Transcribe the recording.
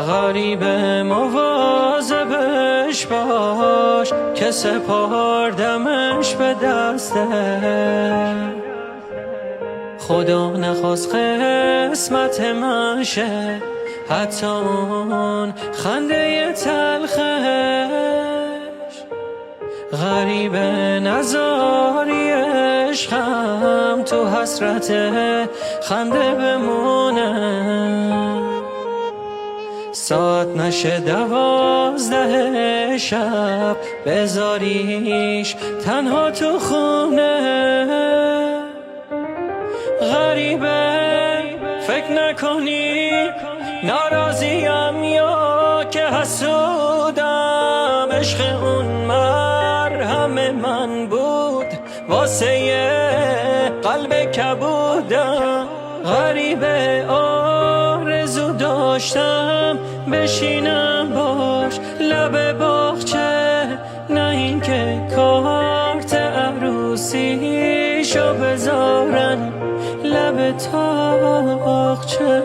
غریب مواظبش باش که سپردمش به دسته. خدا نخواست قسمت من شه حتی اون خنده تلخش. غریب نزاری عشقم تو حسرت خنده بمونه. ساعت نشه 12 شب بذاریش تنها تو خونه. غریبه فکر نکنی ناراضیم یا که حسودم. عشق اون مرهم من بود واسه قلب کبودم. غریبه آرزو داشتم بشینم باش لب باغچه، نه این که کارت عروسیشو بذارن لب تاقچه.